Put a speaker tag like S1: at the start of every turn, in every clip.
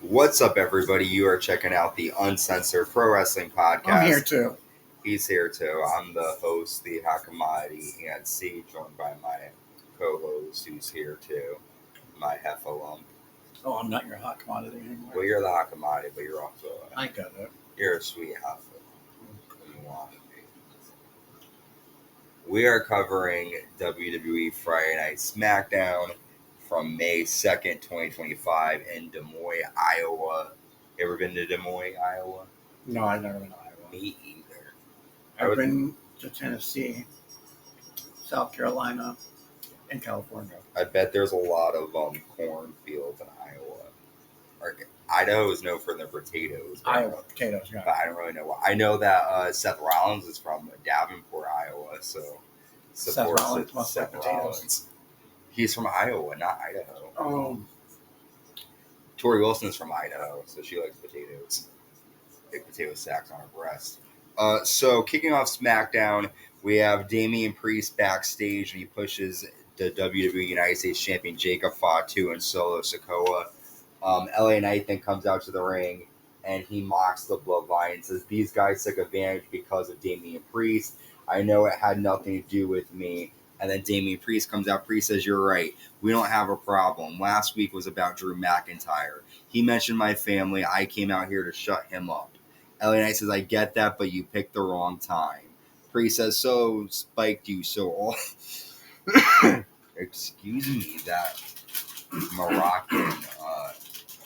S1: What's up, everybody? You are checking out the Uncensored Pro Wrestling Podcast.
S2: I'm here too.
S1: He's here too. I'm the host, the Hakamadi, and C, joined by my co-host, who's here too, my Heffalump.
S2: Oh, I'm not your hot commodity anymore.
S1: Well, you're the Hakamadi, but you're also
S2: I got it.
S1: you're a sweet Heffalump. You want to be. We are covering WWE Friday Night SmackDown from May 2nd, 2025 in Des Moines, Iowa. You ever been to Des Moines, Iowa?
S2: No, I've never been to Iowa.
S1: Me either.
S2: I've been to Tennessee, South Carolina, and California.
S1: I bet there's a lot of cornfields in Iowa. Idaho is known for their potatoes.
S2: Iowa, potatoes, yeah.
S1: But I don't really know why. I know that Seth Rollins is from Davenport, Iowa, so
S2: Seth Rollins must like potatoes.
S1: He's from Iowa, not Idaho.
S2: Oh.
S1: Tori Wilson's from Idaho, so she likes potatoes. Big potato sacks on her breast. So kicking off SmackDown, we have Damian Priest backstage, and he pushes the WWE United States Champion Jacob Fatu and Solo Sikoa. LA Knight then comes out to the ring, and he mocks the Bloodline and says, "These guys took advantage because of Damian Priest. I know it had nothing to do with me." And then Damian Priest comes out. Priest says, "You're right. We don't have a problem. Last week was about Drew McIntyre. He mentioned my family. I came out here to shut him up." LA Knight says, "I get that, but you picked the wrong time." Priest says, "So spiked you so all." Excuse me, that Moroccan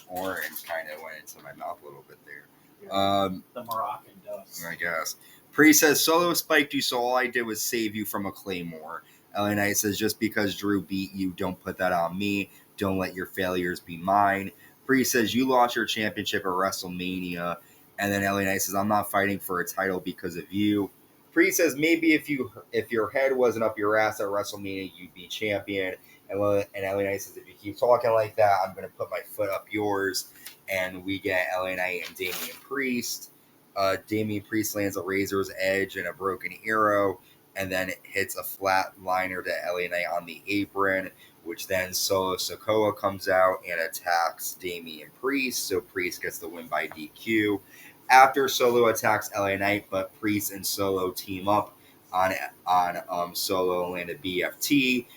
S1: orange kind of went into my mouth a little bit there.
S2: The Moroccan dust.
S1: I guess. Priest says, "Solo spiked you, so all I did was save you from a Claymore." LA Knight says, "Just because Drew beat you, don't put that on me. Don't let your failures be mine." Priest says, "You lost your championship at WrestleMania." And then LA Knight says, "I'm not fighting for a title because of you." Priest says, "Maybe if your head wasn't up your ass at WrestleMania, you'd be champion." And LA Knight says, "If you keep talking like that, I'm going to put my foot up yours." And we get LA Knight and Damian Priest. Damian Priest lands a razor's edge and a broken arrow, and then hits a flat liner to LA Knight on the apron, which then Solo Sikoa comes out and attacks Damian Priest, so Priest gets the win by DQ. After Solo attacks LA Knight, but Priest and Solo team up on Solo land a BFT.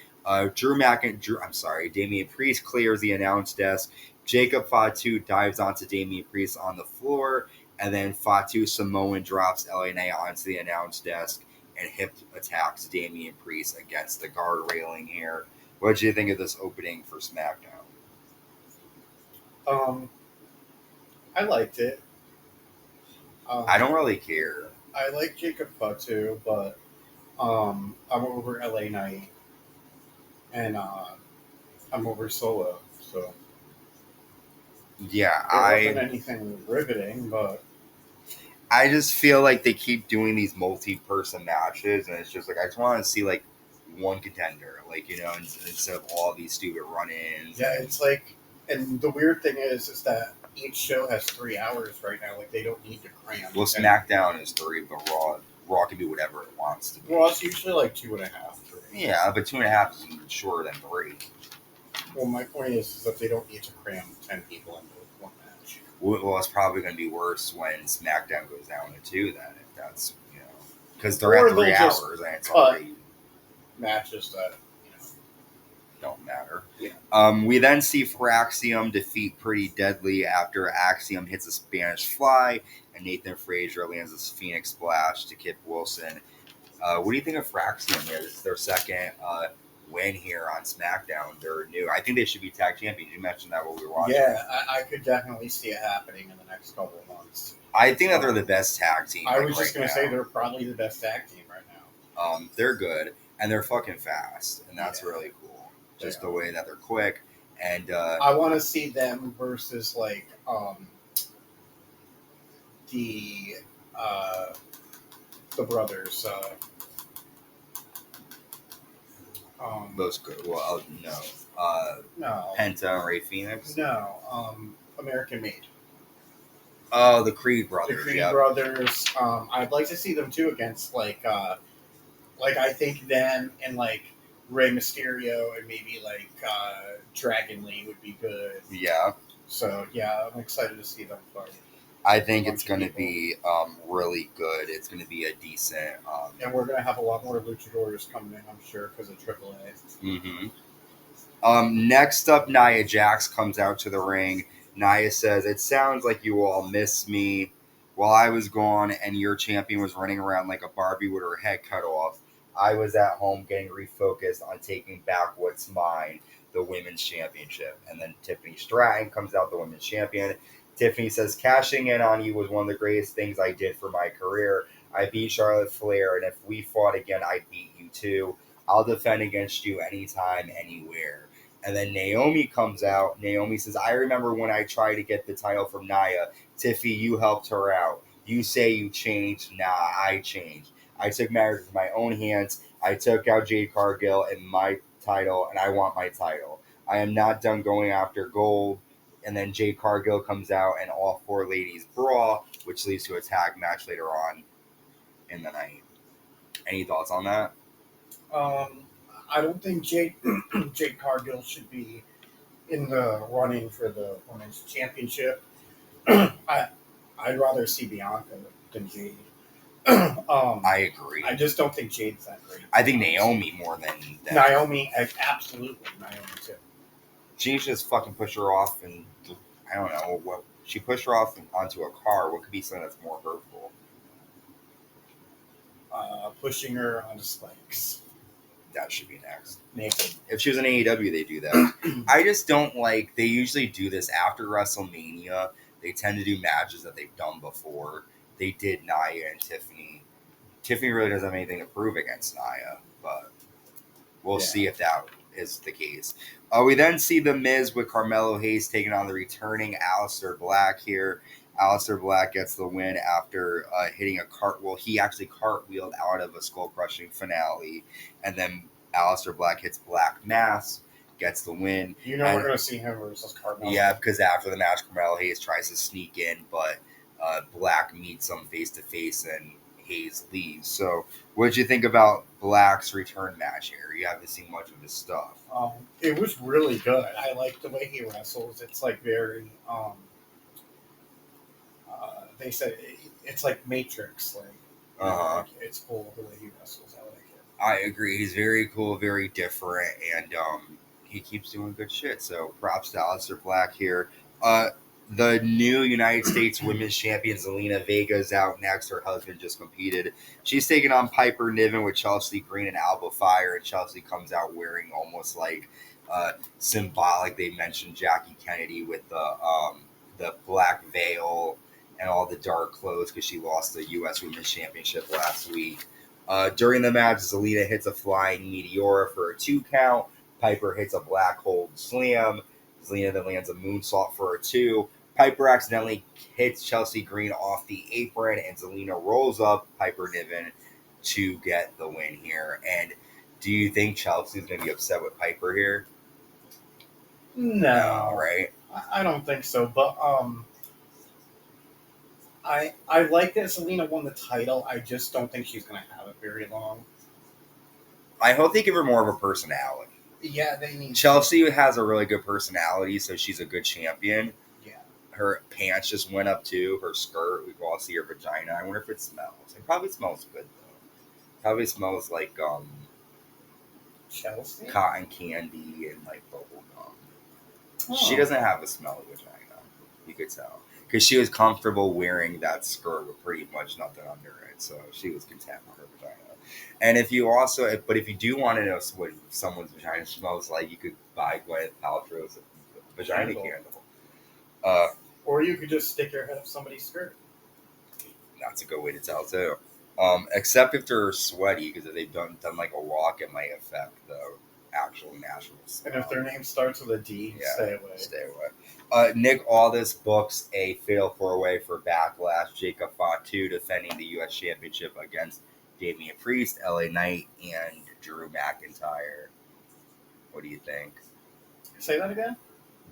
S1: Damian Priest clears the announce desk. Jacob Fatu dives onto Damian Priest on the floor, and then Fatu Samoan drops LA Knight onto the announce desk and hip attacks Damian Priest against the guard railing here. What did you think of this opening for SmackDown?
S2: I liked it.
S1: I don't really care.
S2: I like Jacob Fatu, but I'm over LA Knight, and I'm over Solo, so
S1: Yeah,
S2: it wasn't anything riveting, but
S1: I just feel like they keep doing these multi-person matches, and it's just like I just want to see like one contender, like, you know, instead of all these stupid run-ins.
S2: Yeah, it's like, and the weird thing is that each show has 3 hours right now. Like, they don't need to cram.
S1: Well, SmackDown is 3, but Raw can be whatever it wants to be.
S2: Well, it's usually like 2.5. 3.
S1: Yeah, but 2.5 is even shorter than 3.
S2: Well, my point is that they don't need to cram 10 people into one match.
S1: Well, it's probably going to be worse when SmackDown goes down to 2 then, if that's, you know, because they're at 3 hours and it's already
S2: matches that, you know,
S1: don't matter.
S2: Yeah.
S1: We then see Fraxiom defeat Pretty Deadly after Axiom hits a Spanish fly and Nathan Frazier lands a Phoenix Splash to Kip Wilson. What do you think of Fraxiom here? This is their second win here on SmackDown. They're new. I think they should be tag champions. You mentioned that while we were watching.
S2: Yeah, I could definitely see it happening in the next couple of months.
S1: I think that they're the best tag team.
S2: I was just going to say they're probably the best tag team right now.
S1: They're good, and they're fucking fast, and that's really cool. Just the way that they're quick. And
S2: I want to see them versus, like, the brothers.
S1: Those good. Well, no.
S2: No.
S1: Penta and Rey Fenix?
S2: No. American Made.
S1: Oh, the Creed brothers.
S2: The Creed brothers. I'd like to see them too against like I think them and like Rey Mysterio and maybe like Dragon Lee would be good.
S1: Yeah.
S2: So yeah, I'm excited to see them fight.
S1: I think
S2: Bunch
S1: it's
S2: of
S1: going to
S2: people.
S1: be really good. It's going to be a decent.
S2: And we're gonna have a lot more luchadors coming in, I'm sure, because of AAA.
S1: Mm-hmm. Next up, Nia Jax comes out to the ring. Nia says, "It sounds like you all miss me. While I was gone and your champion was running around like a Barbie with her head cut off, I was at home getting refocused on taking back what's mine, the women's championship." And then Tiffany Stratton comes out, the women's champion. Tiffany says, "Cashing in on you was one of the greatest things I did for my career. I beat Charlotte Flair, and if we fought again, I'd beat you too. I'll defend against you anytime, anywhere." And then Naomi comes out. Naomi says, "I remember when I tried to get the title from Nia. Tiffy, you helped her out. You say you changed. Nah, I changed. I took matters in my own hands. I took out Jade Cargill and my title, and I want my title. I am not done going after gold." And then Jade Cargill comes out, and all four ladies brawl, which leads to a tag match later on in the night. Any thoughts on that?
S2: I don't think Jade Cargill should be in the running for the women's championship. I'd rather see Bianca than Jade.
S1: I agree.
S2: I just don't think Jade's that great.
S1: I think Naomi more than
S2: Naomi, absolutely Naomi too.
S1: She just fucking pushed her off, and I don't know what she pushed her off onto a car. What could be something that's more hurtful?
S2: Pushing her onto spikes.
S1: That should be next.
S2: Naked.
S1: If she was in AEW, they do that. I just don't like. They usually do this after WrestleMania. They tend to do matches that they've done before. They did Nia and Tiffany. Tiffany really doesn't have anything to prove against Nia, but we'll see if that is the case. We then see The Miz with Carmelo Hayes taking on the returning Aleister Black here. Aleister Black gets the win after hitting a cartwheel. He actually cartwheeled out of a skull-crushing finale. And then Aleister Black hits Black Mass, gets the win.
S2: We're going to see him versus Carmelo.
S1: Yeah, because after the match, Carmelo Hayes tries to sneak in, but Black meets him face-to-face, and Hayes leaves. So what did you think about Black's return match here? You haven't seen much of his stuff.
S2: It was really good. I like the way he wrestles. It's like very... they said it's like Matrix. Like it's cool the way he wrestles. I like it.
S1: I agree. He's very cool, very different, and he keeps doing good shit. So props to Aleister Black here. The new United States Women's Champion Zelina Vega is out next. Her husband just competed. She's taking on Piper Niven with Chelsea Green and Alba Fire, and Chelsea comes out wearing almost like symbolic. They mentioned Jackie Kennedy with the black veil and all the dark clothes because she lost the U.S. Women's Championship last week. During the match, Zelina hits a flying Meteora for a 2 count. Piper hits a black hole slam. Zelina then lands a moonsault for a 2. Piper accidentally hits Chelsea Green off the apron, and Zelina rolls up Piper Niven to get the win here. And do you think Chelsea's going to be upset with Piper here?
S2: No,
S1: right?
S2: I don't think so. But I like that Zelina won the title. I just don't think she's going to have it very long.
S1: I hope they give her more of a personality.
S2: Yeah, they need.
S1: Chelsea has a really good personality, so she's a good champion.
S2: Yeah.
S1: Her pants just went up too. Her skirt, we can all see her vagina. I wonder if it smells. It probably smells good though. Probably smells like
S2: Chelsea?
S1: Cotton candy and like bubble gum.
S2: Oh.
S1: She doesn't have a smelly vagina. You could tell because she was comfortable wearing that skirt with pretty much nothing under it, so she was content with her vagina. And if you do want to know what someone's vagina smells like, you could buy Gwyneth Paltrow's vagina candle.
S2: Or you could just stick your head up somebody's skirt.
S1: That's a good way to tell too. Except if they're sweaty, because if they've done like a walk, it might affect the actual natural smell.
S2: And if their name starts with a D, stay away.
S1: Stay away. Nick Aldis books a fatal 4-way for Backlash. Jacob Fatu defending the U.S. Championship against Damian Priest, LA Knight, and Drew McIntyre. What do you think?
S2: Say that again?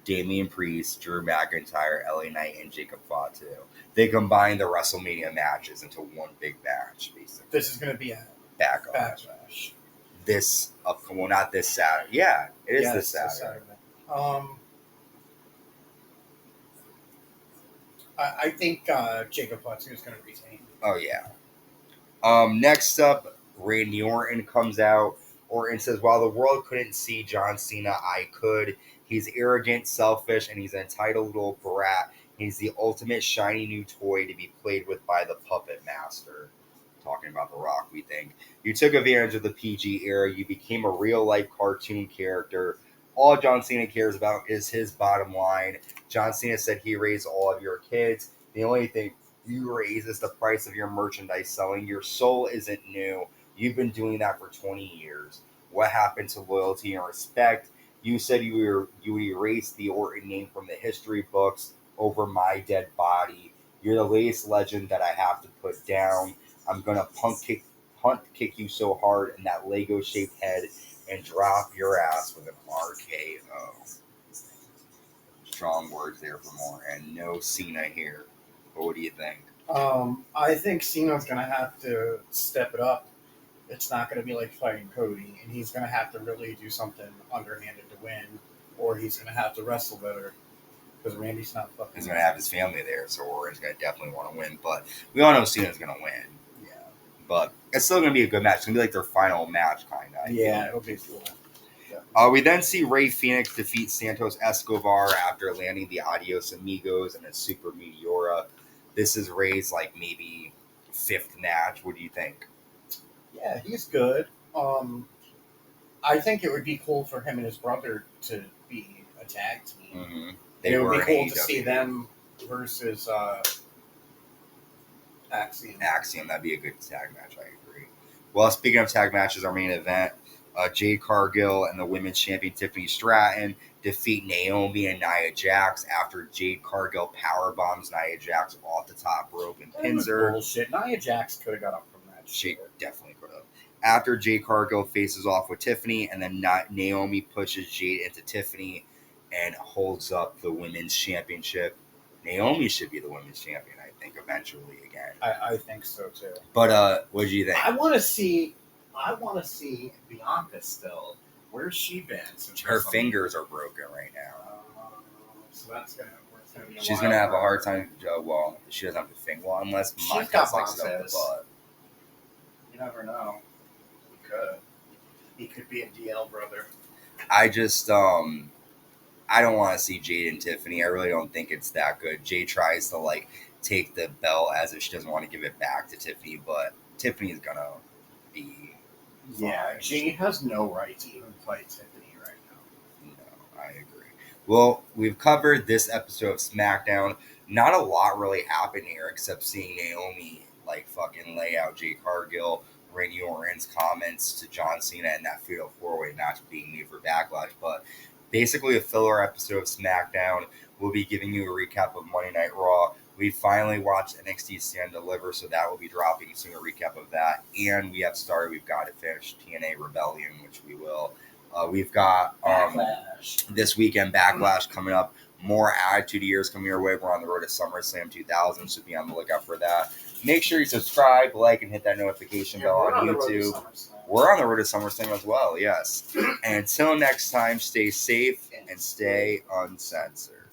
S1: Damian Priest, Drew McIntyre, LA Knight, and Jacob Fatu. They combined the WrestleMania matches into one big match, basically.
S2: This is going to be a
S1: Backlash. Not this Saturday. Yeah, it is this Saturday.
S2: I think Jacob Fatu is going to retain.
S1: Oh yeah. Next up, Randy Orton comes out. Orton says, "While the world couldn't see John Cena, I could. He's arrogant, selfish, and he's an entitled little brat. He's the ultimate shiny new toy to be played with by the puppet master." Talking about The Rock, we think. "You took advantage of the PG era. You became a real-life cartoon character. All John Cena cares about is his bottom line. John Cena said he raised all of your kids. The only thing you raise is the price of your merchandise selling. Your soul isn't new. You've been doing that for 20 years. What happened to loyalty and respect? You said you would erase the Orton name from the history books over my dead body. You're the latest legend that I have to put down. I'm gonna punt kick you so hard in that Lego shaped head and drop your ass with an RKO." Strong words there for more, and no Cena here. But what do you think?
S2: I think Cena's going to have to step it up. It's not going to be like fighting Cody, and he's going to have to really do something underhanded to win, or he's going to have to wrestle better because Randy's not fucking.
S1: He's going to have his family there, so Orton's going to definitely want to win. But we all know Cena's going to win.
S2: Yeah.
S1: But it's still going to be a good match. It's going to be like their final match, kind of.
S2: Yeah, it'll be cool.
S1: We then see Rey Fenix defeat Santos Escobar after landing the Adios Amigos and a Super Meteora. This is Rey's maybe 5th match. What do you think?
S2: Yeah, he's good. I think it would be cool for him and his brother to be a tag team.
S1: Mm-hmm.
S2: It would be cool to see them versus Axiom.
S1: Axiom, that'd be a good tag match. I agree. Well, speaking of tag matches, our main event, Jade Cargill and the women's champion Tiffany Stratton defeat Naomi and Nia Jax after Jade Cargill powerbombs Nia Jax off the top rope and pins her.
S2: Bullshit. Nia Jax could have got up from that.
S1: She definitely could have. After Jade Cargill faces off with Tiffany, and then Naomi pushes Jade into Tiffany and holds up the women's championship. Naomi should be the women's champion, I think, eventually again.
S2: I think so too.
S1: But what do you think?
S3: I want to see Bianca still. Where's she been?
S1: Her fingers are broken right now.
S3: So that's gonna be.
S1: She's gonna have a hard time. Well, she doesn't have the finger. Well, unless Mike has stuff in the butt.
S3: You never know. He could be a DL brother.
S1: I just I don't want to see Jade and Tiffany. I really don't think it's that good. Jade tries to take the belt as if she doesn't want to give it back to Tiffany, but Tiffany's gonna be.
S3: Yeah, Jade has no right to even fight Tiffany right now.
S1: No, I agree. Well, we've covered this episode of SmackDown. Not a lot really happened here except seeing Naomi fucking lay out Jade Cargill, Randy Orton's comments to John Cena, and that Fatal 4-Way match being made for Backlash. But basically a filler episode of SmackDown. We'll be giving you a recap of Monday Night Raw. We finally watched NXT Stand Deliver, so that will be dropping soon, a recap of that. And we have started, we've got to finish TNA Rebellion, which we will. We've got this weekend Backlash coming up. More Attitude Years coming your way. We're on the road to SummerSlam 2000, so be on the lookout for that. Make sure you subscribe, like, and hit that notification bell on YouTube. We're on the road to SummerSlam as well, yes. And until next time, stay safe and stay uncensored.